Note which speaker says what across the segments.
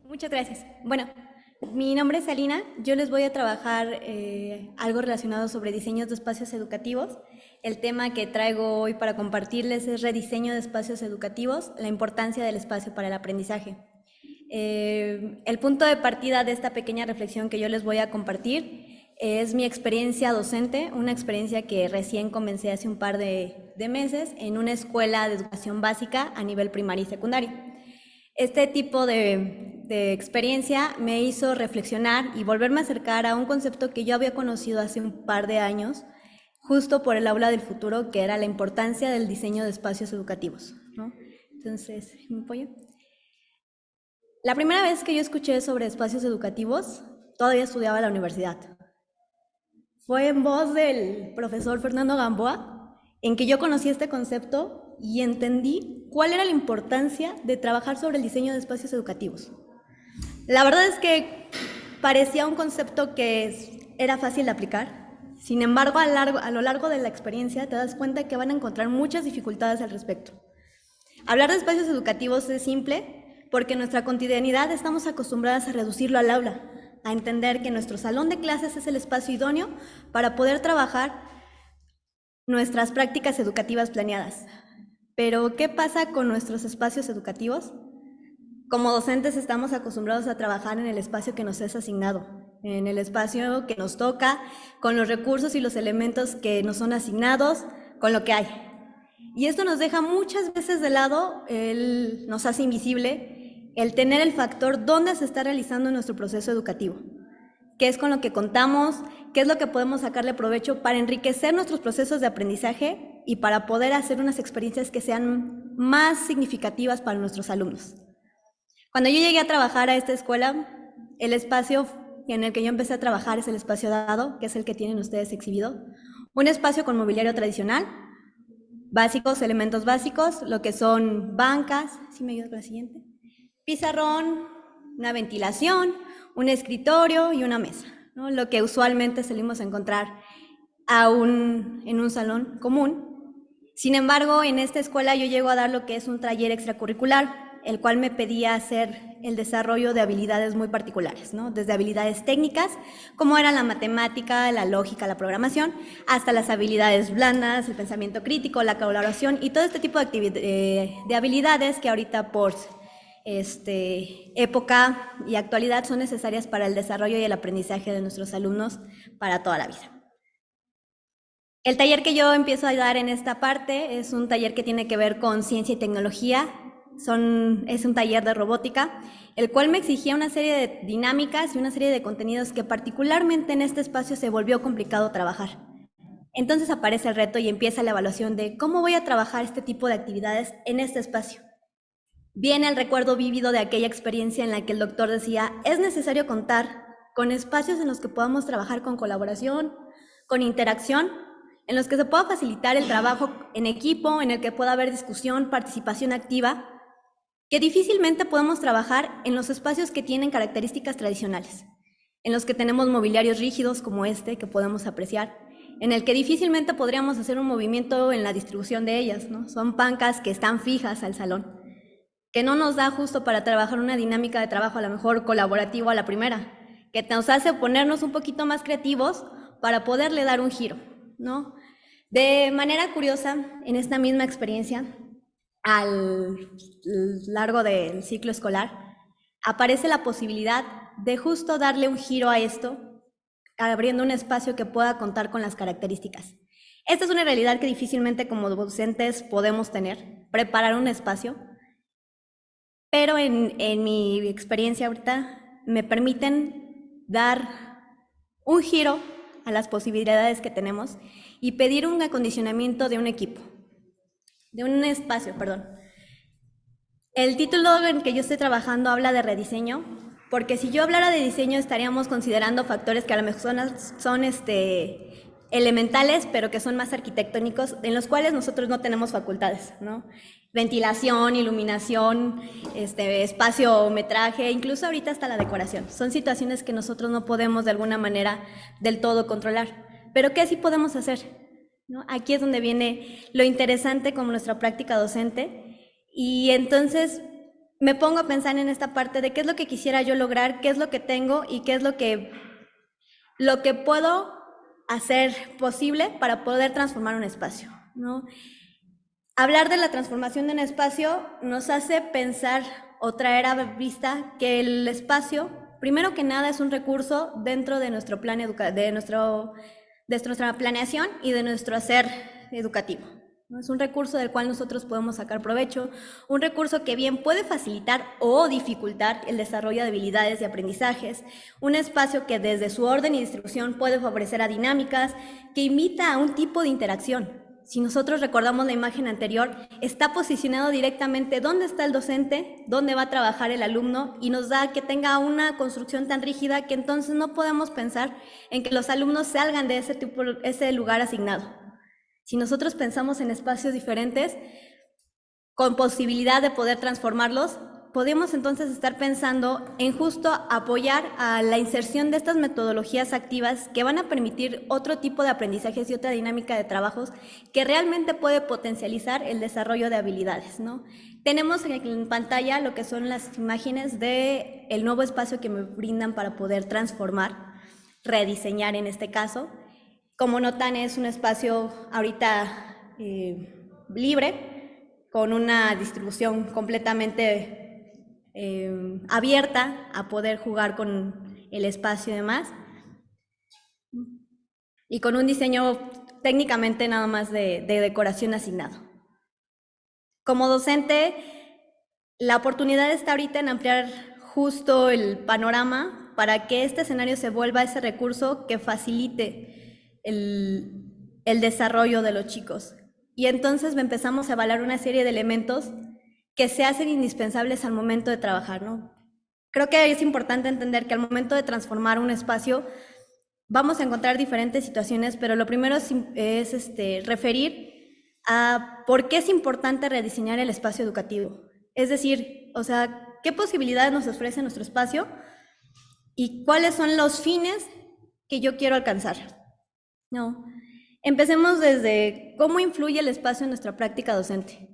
Speaker 1: Muchas gracias. Bueno, mi nombre es Alina. Yo les voy a trabajar algo relacionado sobre diseños de espacios educativos. El tema que traigo hoy para compartirles es rediseño de espacios educativos, la importancia del espacio para el aprendizaje. El punto de partida de esta pequeña reflexión que yo les voy a compartir es mi experiencia docente, una experiencia que recién comencé hace un par de meses en una escuela de educación básica a nivel primaria y secundaria. Este tipo de experiencia me hizo reflexionar y volverme a acercar a un concepto que yo había conocido hace un par de años, justo por el aula del futuro, que era la importancia del diseño de espacios educativos, ¿no? Entonces, ¿me apoyo? La primera vez que yo escuché sobre espacios educativos, todavía estudiaba en la universidad. Fue en voz del profesor Fernando Gamboa en que yo conocí este concepto y entendí cuál era la importancia de trabajar sobre el diseño de espacios educativos. La verdad es que parecía un concepto que era fácil de aplicar. Sin embargo, a lo largo de la experiencia te das cuenta que van a encontrar muchas dificultades al respecto. Hablar de espacios educativos es simple porque en nuestra cotidianidad estamos acostumbradas a reducirlo al aula, a entender que nuestro salón de clases es el espacio idóneo para poder trabajar nuestras prácticas educativas planeadas. Pero, ¿qué pasa con nuestros espacios educativos? Como docentes estamos acostumbrados a trabajar en el espacio que nos es asignado, en el espacio que nos toca, con los recursos y los elementos que nos son asignados, con lo que hay. Y esto nos deja muchas veces de lado, nos hace invisible el tener el factor dónde se está realizando nuestro proceso educativo, qué es con lo que contamos, qué es lo que podemos sacarle provecho para enriquecer nuestros procesos de aprendizaje y para poder hacer unas experiencias que sean más significativas para nuestros alumnos. Cuando yo llegué a trabajar a esta escuela, el espacio en el que yo empecé a trabajar es el espacio dado, que es el que tienen ustedes exhibido. Un espacio con mobiliario tradicional, básicos, elementos básicos, lo que son bancas, ¿sí me ayudas con la siguiente? Pizarrón, una ventilación, un escritorio y una mesa, ¿no? Lo que usualmente salimos a encontrar en un salón común. Sin embargo, en esta escuela yo llego a dar lo que es un taller extracurricular, el cual me pedía hacer el desarrollo de habilidades muy particulares, ¿no? Desde habilidades técnicas, como era la matemática, la lógica, la programación, hasta las habilidades blandas, el pensamiento crítico, la colaboración y todo este tipo de habilidades que ahorita por época y actualidad son necesarias para el desarrollo y el aprendizaje de nuestros alumnos para toda la vida. El taller que yo empiezo a dar en esta parte es un taller que tiene que ver con ciencia y tecnología. Es un taller de robótica, el cual me exigía una serie de dinámicas y una serie de contenidos que particularmente en este espacio se volvió complicado trabajar. Entonces aparece el reto y empieza la evaluación de cómo voy a trabajar este tipo de actividades en este espacio. Viene el recuerdo vívido de aquella experiencia en la que el doctor decía, es necesario contar con espacios en los que podamos trabajar con colaboración, con interacción, en los que se pueda facilitar el trabajo en equipo, en el que pueda haber discusión, participación activa, que difícilmente podemos trabajar en los espacios que tienen características tradicionales, en los que tenemos mobiliarios rígidos como este que podemos apreciar, en el que difícilmente podríamos hacer un movimiento en la distribución de ellas, ¿no? Son bancas que están fijas al salón, que no nos da justo para trabajar una dinámica de trabajo a lo mejor colaborativa a la primera, que nos hace ponernos un poquito más creativos para poderle dar un giro, ¿no? De manera curiosa, en esta misma experiencia, al largo del ciclo escolar, aparece la posibilidad de justo darle un giro a esto, abriendo un espacio que pueda contar con las características. Esta es una realidad que difícilmente como docentes podemos tener, preparar un espacio, pero en mi experiencia ahorita me permiten dar un giro a las posibilidades que tenemos y pedir un acondicionamiento de un equipo, de un espacio, perdón. El título en que yo estoy trabajando habla de rediseño, porque si yo hablara de diseño estaríamos considerando factores que a lo mejor son elementales, pero que son más arquitectónicos, en los cuales nosotros no tenemos facultades, ¿no? Ventilación, iluminación, espaciometraje, incluso ahorita hasta la decoración. Son situaciones que nosotros no podemos de alguna manera del todo controlar. Pero ¿qué sí podemos hacer? ¿No? Aquí es donde viene lo interesante como nuestra práctica docente. Y entonces me pongo a pensar en esta parte de qué es lo que quisiera yo lograr, qué es lo que tengo y qué es lo que puedo hacer posible para poder transformar un espacio, ¿no? Hablar de la transformación de un espacio nos hace pensar o traer a vista que el espacio, primero que nada, es un recurso dentro de nuestro plan de nuestra planeación y de nuestro hacer educativo. Es un recurso del cual nosotros podemos sacar provecho, un recurso que bien puede facilitar o dificultar el desarrollo de habilidades y aprendizajes, un espacio que desde su orden y distribución puede favorecer a dinámicas, que invita a un tipo de interacción. Si nosotros recordamos la imagen anterior, está posicionado directamente dónde está el docente, dónde va a trabajar el alumno y nos da que tenga una construcción tan rígida que entonces no podemos pensar en que los alumnos salgan de ese lugar asignado. Si nosotros pensamos en espacios diferentes, con posibilidad de poder transformarlos, podemos entonces estar pensando en justo apoyar a la inserción de estas metodologías activas que van a permitir otro tipo de aprendizajes y otra dinámica de trabajos que realmente puede potencializar el desarrollo de habilidades, ¿no? Tenemos en pantalla lo que son las imágenes del nuevo espacio que me brindan para poder transformar, rediseñar en este caso. Como notan, es un espacio ahorita libre, con una distribución completamente abierta a poder jugar con el espacio y demás. Y con un diseño técnicamente nada más de decoración asignado. Como docente, la oportunidad está ahorita en ampliar justo el panorama para que este escenario se vuelva ese recurso que facilite el desarrollo de los chicos. Y entonces empezamos a evaluar una serie de elementos que se hacen indispensables al momento de trabajar, ¿no? Creo que es importante entender que al momento de transformar un espacio vamos a encontrar diferentes situaciones, pero lo primero es referir a por qué es importante rediseñar el espacio educativo. Es decir, o sea, qué posibilidades nos ofrece nuestro espacio y cuáles son los fines que yo quiero alcanzar. No. Empecemos desde cómo influye el espacio en nuestra práctica docente.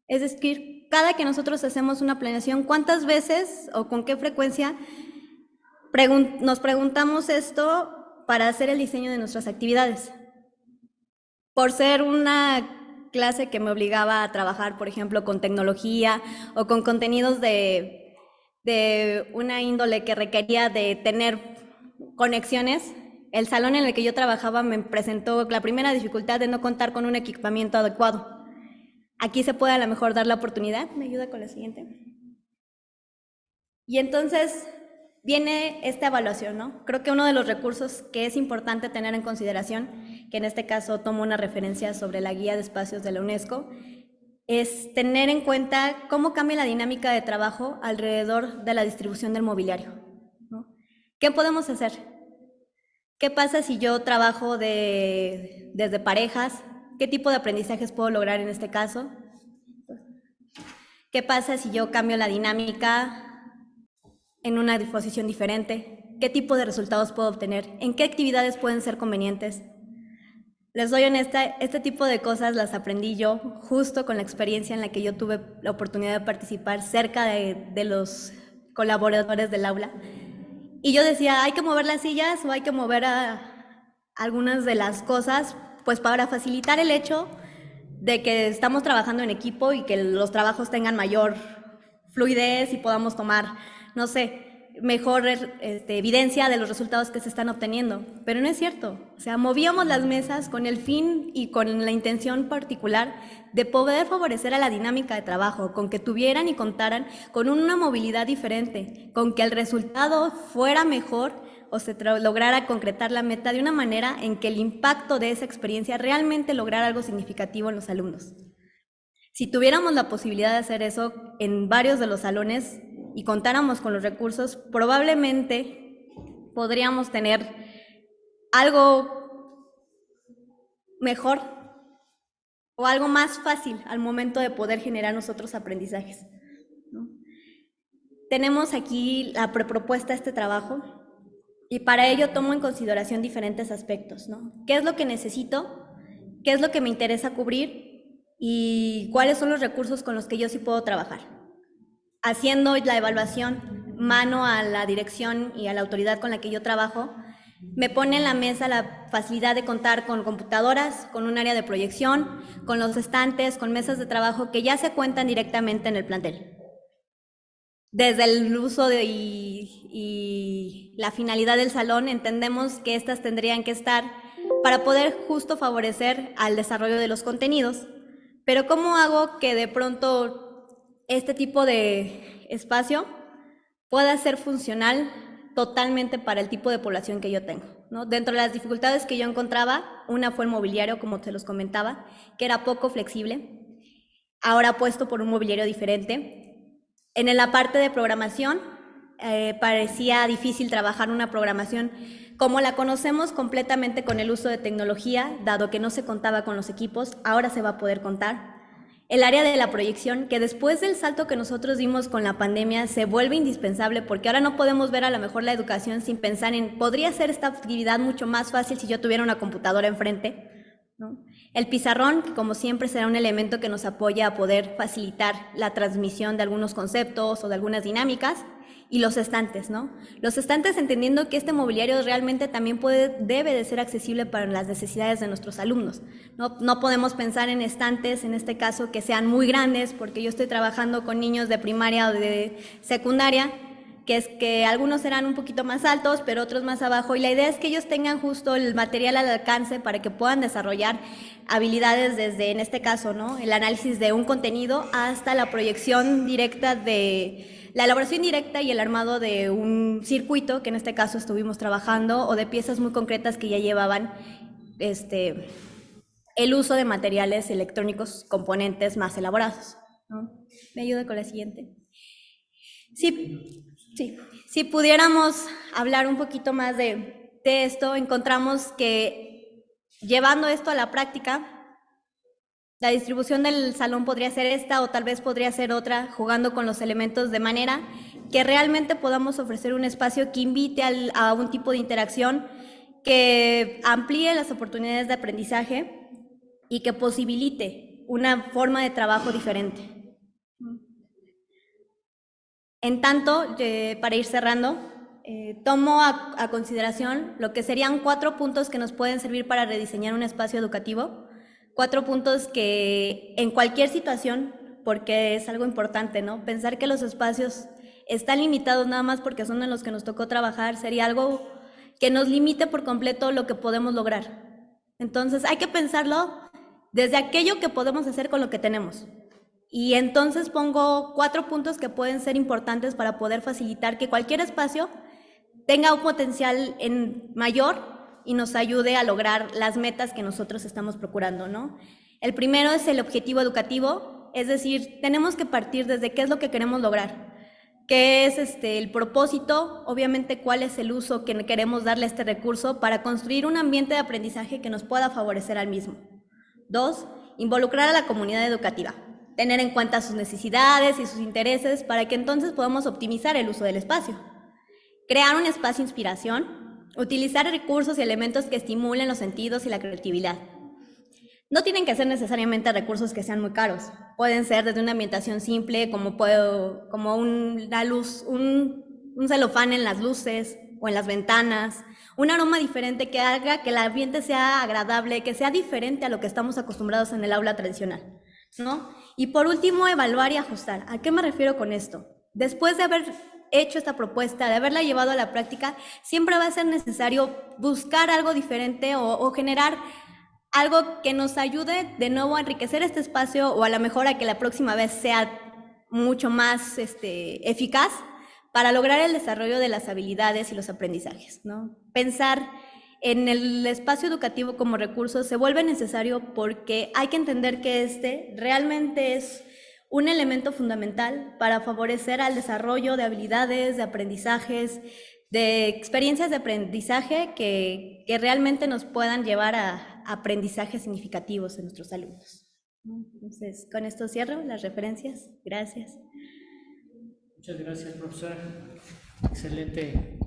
Speaker 1: Es decir, cada que nosotros hacemos una planeación, ¿cuántas veces o con qué frecuencia nos preguntamos esto para hacer el diseño de nuestras actividades? Por ser una clase que me obligaba a trabajar, por ejemplo, con tecnología o con contenidos de una índole que requería de tener conexiones, el salón en el que yo trabajaba me presentó la primera dificultad de no contar con un equipamiento adecuado. Aquí se puede a lo mejor dar la oportunidad. ¿Me ayuda con la siguiente? Y entonces viene esta evaluación, ¿no? Creo que uno de los recursos que es importante tener en consideración, que en este caso tomo una referencia sobre la guía de espacios de la UNESCO, es tener en cuenta cómo cambia la dinámica de trabajo alrededor de la distribución del mobiliario, ¿no? ¿Qué podemos hacer? ¿Qué pasa si yo trabajo desde parejas? ¿Qué tipo de aprendizajes puedo lograr en este caso? ¿Qué pasa si yo cambio la dinámica en una disposición diferente? ¿Qué tipo de resultados puedo obtener? ¿En qué actividades pueden ser convenientes? Les soy honesta, este tipo de cosas las aprendí yo justo con la experiencia en la que yo tuve la oportunidad de participar cerca de los colaboradores del aula. Y yo decía, hay que mover las sillas o hay que mover algunas de las cosas, pues para facilitar el hecho de que estamos trabajando en equipo y que los trabajos tengan mayor fluidez y podamos tomar, no sé, mejor evidencia de los resultados que se están obteniendo. Pero no es cierto. O sea, movíamos las mesas con el fin y con la intención particular de poder favorecer a la dinámica de trabajo, con que tuvieran y contaran con una movilidad diferente, con que el resultado fuera mejor o se lograra concretar la meta de una manera en que el impacto de esa experiencia realmente lograra algo significativo en los alumnos. Si tuviéramos la posibilidad de hacer eso en varios de los salones y contáramos con los recursos, probablemente podríamos tener algo mejor o algo más fácil al momento de poder generar nosotros aprendizajes, ¿no? Tenemos aquí la prepropuesta de este trabajo y para ello tomo en consideración diferentes aspectos, ¿no? ¿Qué es lo que necesito? ¿Qué es lo que me interesa cubrir? ¿Y cuáles son los recursos con los que yo sí puedo trabajar? haciendo la evaluación mano a la dirección y a la autoridad con la que yo trabajo, me pone en la mesa la facilidad de contar con computadoras, con un área de proyección, con los estantes, con mesas de trabajo que ya se cuentan directamente en el plantel. Desde el uso y la finalidad del salón, entendemos que estas tendrían que estar para poder justo favorecer al desarrollo de los contenidos. Pero ¿cómo hago que de pronto este tipo de espacio pueda ser funcional totalmente para el tipo de población que yo tengo, ¿no? Dentro de las dificultades que yo encontraba, una fue el mobiliario, como te los comentaba, que era poco flexible, ahora apuesto por un mobiliario diferente. En la parte de programación, parecía difícil trabajar una programación como la conocemos completamente con el uso de tecnología, dado que no se contaba con los equipos, ahora se va a poder contar. El área de la proyección, que después del salto que nosotros dimos con la pandemia, se vuelve indispensable porque ahora no podemos ver a lo mejor la educación sin pensar en, podría ser esta actividad mucho más fácil si yo tuviera una computadora enfrente, ¿no? El pizarrón, que como siempre será un elemento que nos apoya a poder facilitar la transmisión de algunos conceptos o de algunas dinámicas, y los estantes, ¿no? Los estantes, entendiendo que este mobiliario realmente también debe de ser accesible para las necesidades de nuestros alumnos. No podemos pensar en estantes, en este caso, que sean muy grandes, porque yo estoy trabajando con niños de primaria o de secundaria, que es que algunos serán un poquito más altos, pero otros más abajo, y la idea es que ellos tengan justo el material al alcance para que puedan desarrollar habilidades desde, en este caso, ¿no?, el análisis de un contenido hasta la proyección directa de la elaboración directa y el armado de un circuito, que en este caso estuvimos trabajando, o de piezas muy concretas que ya llevaban el uso de materiales electrónicos, componentes más elaborados, ¿no? ¿Me ayuda con la siguiente? Sí, si pudiéramos hablar un poquito más de esto, encontramos que llevando esto a la práctica, la distribución del salón podría ser esta o tal vez podría ser otra, jugando con los elementos de manera que realmente podamos ofrecer un espacio que invite a un tipo de interacción, que amplíe las oportunidades de aprendizaje y que posibilite una forma de trabajo diferente. En tanto, para ir cerrando, tomo a consideración lo que serían 4 puntos que nos pueden servir para rediseñar un espacio educativo. 4 puntos que en cualquier situación, porque es algo importante, ¿no? Pensar que los espacios están limitados nada más porque son en los que nos tocó trabajar, sería algo que nos limite por completo lo que podemos lograr. Entonces hay que pensarlo desde aquello que podemos hacer con lo que tenemos. Y entonces pongo 4 puntos que pueden ser importantes para poder facilitar que cualquier espacio tenga un potencial mayor y nos ayude a lograr las metas que nosotros estamos procurando, ¿no? El primero es el objetivo educativo, es decir, tenemos que partir desde qué es lo que queremos lograr, qué es el propósito, obviamente cuál es el uso que queremos darle a este recurso para construir un ambiente de aprendizaje que nos pueda favorecer al mismo. 2, involucrar a la comunidad educativa, tener en cuenta sus necesidades y sus intereses para que entonces podamos optimizar el uso del espacio. Crear un espacio de inspiración, utilizar recursos y elementos que estimulen los sentidos y la creatividad. No tienen que ser necesariamente recursos que sean muy caros. Pueden ser desde una ambientación simple, como una luz, un celofán en las luces o en las ventanas, un aroma diferente que haga que el ambiente sea agradable, que sea diferente a lo que estamos acostumbrados en el aula tradicional, ¿no? Y por último, evaluar y ajustar. ¿A qué me refiero con esto? Después de haber hecho esta propuesta, de haberla llevado a la práctica, siempre va a ser necesario buscar algo diferente o generar algo que nos ayude de nuevo a enriquecer este espacio o a lo mejor a que la próxima vez sea mucho más eficaz para lograr el desarrollo de las habilidades y los aprendizajes, ¿no? Pensar en el espacio educativo como recurso se vuelve necesario porque hay que entender que realmente es un elemento fundamental para favorecer al desarrollo de habilidades, de aprendizajes, de experiencias de aprendizaje que realmente nos puedan llevar a aprendizajes significativos en nuestros alumnos. Entonces, con esto cierro las referencias. Gracias.
Speaker 2: Muchas gracias, profesora. Excelente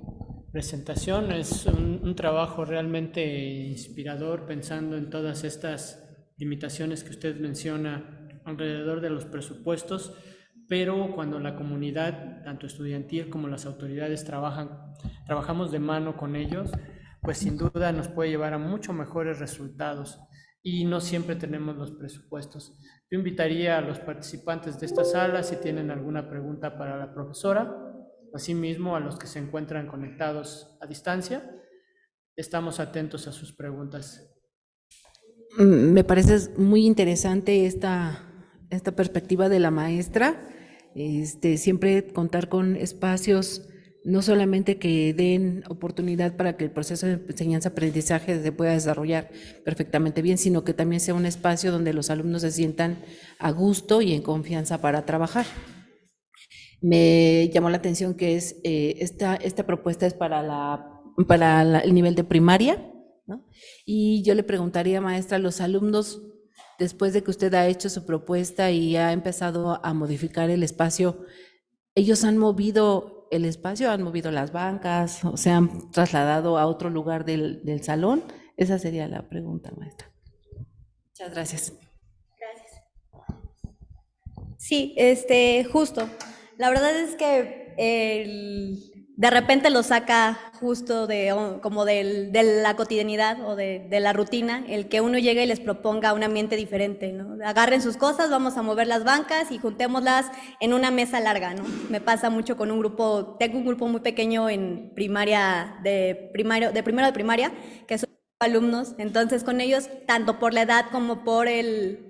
Speaker 2: presentación. Es un trabajo realmente inspirador pensando en todas estas limitaciones que usted menciona alrededor de los presupuestos, pero cuando la comunidad, tanto estudiantil como las autoridades trabajamos de mano con ellos, pues sin duda nos puede llevar a mucho mejores resultados y no siempre tenemos los presupuestos. Yo invitaría a los participantes de esta sala si tienen alguna pregunta para la profesora, asimismo a los que se encuentran conectados a distancia. Estamos atentos a sus preguntas.
Speaker 3: Me parece muy interesante esta perspectiva de la maestra. Siempre contar con espacios no solamente que den oportunidad para que el proceso de enseñanza-aprendizaje se pueda desarrollar perfectamente bien, sino que también sea un espacio donde los alumnos se sientan a gusto y en confianza para trabajar. Me llamó la atención que esta propuesta es para el nivel de primaria, ¿no? Y yo le preguntaría, maestra, los alumnos, después de que usted ha hecho su propuesta y ha empezado a modificar el espacio, ¿ellos han movido el espacio, han movido las bancas o se han trasladado a otro lugar del salón? Esa sería la pregunta, maestra. Muchas gracias.
Speaker 1: Sí, justo. La verdad es que de repente lo saca justo como de la cotidianidad o de la rutina, el que uno llegue y les proponga un ambiente diferente, ¿no? Agarren sus cosas, vamos a mover las bancas y juntémoslas en una mesa larga, ¿no? Me pasa mucho con tengo un grupo muy pequeño en primero de primaria, que son alumnos, entonces con ellos, tanto por la edad como por el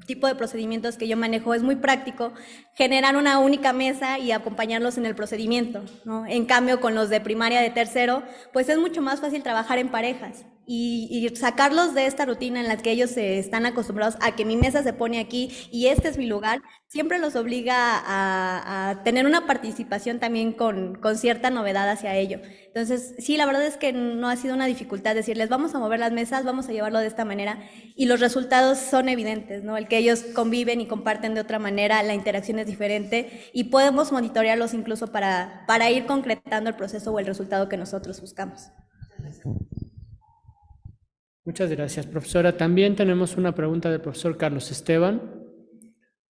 Speaker 1: tipo de procedimientos que yo manejo, es muy práctico generar una única mesa y acompañarlos en el procedimiento, ¿no? En cambio, con los de primaria de tercero, pues es mucho más fácil trabajar en parejas y sacarlos de esta rutina en la que ellos se están acostumbrados a que mi mesa se pone aquí y este es mi lugar, siempre los obliga a tener una participación también con cierta novedad hacia ello. Entonces, sí, la verdad es que no ha sido una dificultad decirles, vamos a mover las mesas, vamos a llevarlo de esta manera, y los resultados son evidentes, ¿no? El que ellos conviven y comparten de otra manera, la interacción es diferente, y podemos monitorearlos incluso para ir concretando el proceso o el resultado que nosotros buscamos.
Speaker 2: Muchas gracias, profesora. También tenemos una pregunta del profesor Carlos Esteban.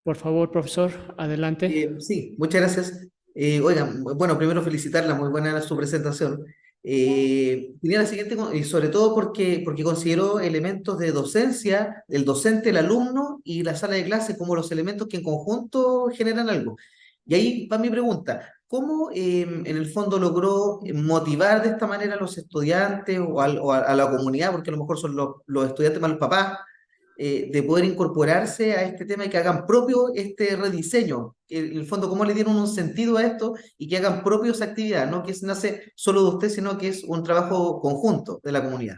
Speaker 2: Por favor, profesor, adelante.
Speaker 4: Sí, muchas gracias. Oigan, bueno, primero felicitarla, muy buena su presentación. Tenía la siguiente, y sobre todo porque considero elementos de docencia, el docente, el alumno y la sala de clase como los elementos que en conjunto generan algo. Y ahí va mi pregunta, ¿cómo en el fondo logró motivar de esta manera a los estudiantes a la comunidad, porque a lo mejor son los estudiantes más los papás, de poder incorporarse a este tema y que hagan propio este rediseño? En el fondo, ¿cómo le dieron un sentido a esto y que hagan propio esa actividad? No que nace solo de usted, sino que es un trabajo conjunto de la comunidad.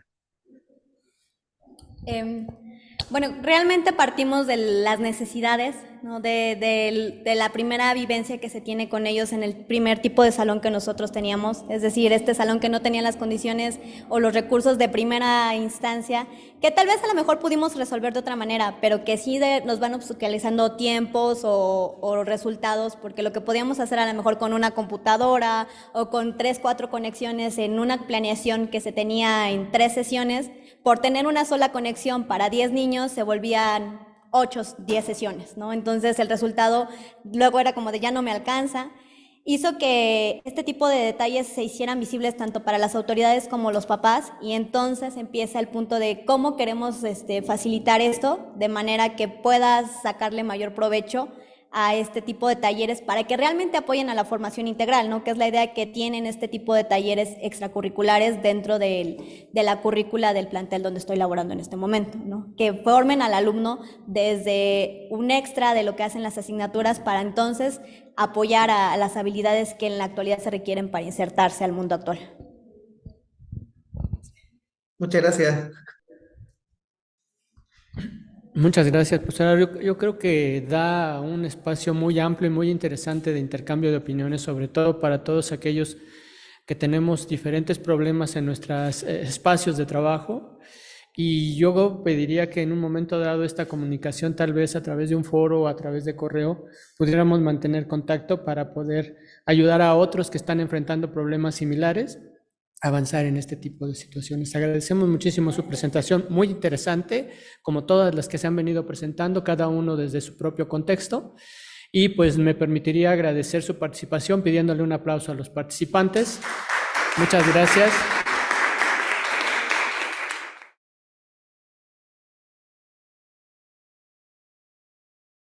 Speaker 1: Bueno, realmente partimos de las necesidades, ¿no? de la primera vivencia que se tiene con ellos en el primer tipo de salón que nosotros teníamos, es decir, este salón que no tenía las condiciones o los recursos de primera instancia, que tal vez a lo mejor pudimos resolver de otra manera, pero que sí nos van obstaculizando tiempos o resultados, porque lo que podíamos hacer a lo mejor con una computadora o con 3, 4 conexiones en una planeación que se tenía en 3 sesiones, por tener una sola conexión para 10 niños se volvían 8, 10 sesiones, ¿no? Entonces el resultado luego era como de ya no me alcanza. Hizo que este tipo de detalles se hicieran visibles tanto para las autoridades como los papás, y entonces empieza el punto de cómo queremos facilitar esto de manera que puedas sacarle mayor provecho a este tipo de talleres para que realmente apoyen a la formación integral, ¿no? Que es la idea que tienen este tipo de talleres extracurriculares dentro de la currícula del plantel donde estoy laborando en este momento, ¿no? Que formen al alumno desde un extra de lo que hacen las asignaturas para entonces apoyar a las habilidades que en la actualidad se requieren para insertarse al mundo actual.
Speaker 4: Muchas gracias.
Speaker 2: Muchas gracias, profesora. Yo creo que da un espacio muy amplio y muy interesante de intercambio de opiniones, sobre todo para todos aquellos que tenemos diferentes problemas en nuestros espacios de trabajo. Y yo pediría que en un momento dado esta comunicación, tal vez a través de un foro o a través de correo, pudiéramos mantener contacto para poder ayudar a otros que están enfrentando problemas similares avanzar en este tipo de situaciones. Agradecemos muchísimo su presentación, muy interesante, como todas las que se han venido presentando, cada uno desde su propio contexto. Y pues me permitiría agradecer su participación pidiéndole un aplauso a los participantes. Muchas gracias.